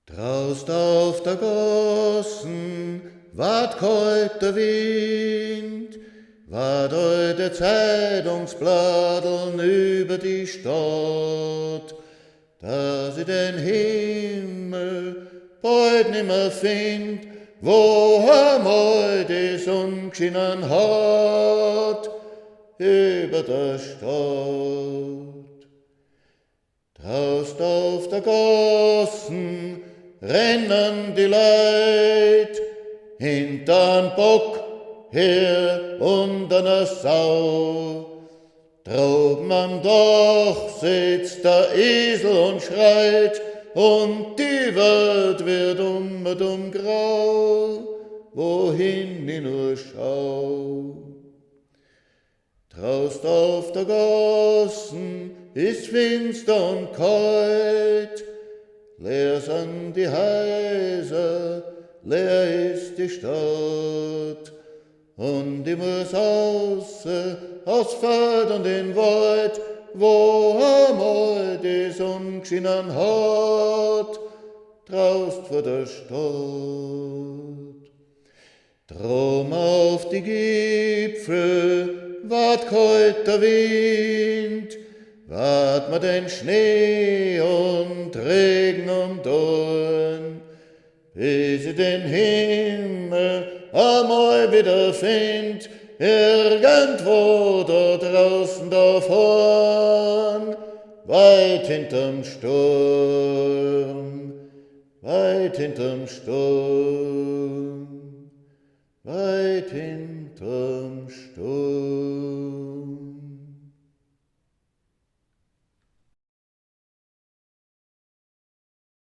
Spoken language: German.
Draust auf der Gossen ward kalt der Wind, ward alte Zeitungsbladeln über die Stadt, dass ich den Himmel bald nimmer find, wo einmal die Sonne geschienen hat über der Stadt. Draust auf der Gassen rennen die Leut, hintern Bock her und einer Sau. Droben am Dach sitzt der Esel und schreit, und die Welt wird und grau, wohin ich nur schau. Draust auf der Gassen ist finster und kalt, leer sind die Häuser, leer ist die Stadt, und ich muss aus Feld und in Wald, wo einmal die Sonne geschienen hat, draust vor der Stadt. Drum auf die Gipfel ward kalt der Wind, ward mir den Schnee und Regen und Dorn, bis ich den Himmel einmal wieder find, irgendwo da draußen da vorn, weit hinterm Sturm, weit hinterm Sturm, weit hinterm Sturm.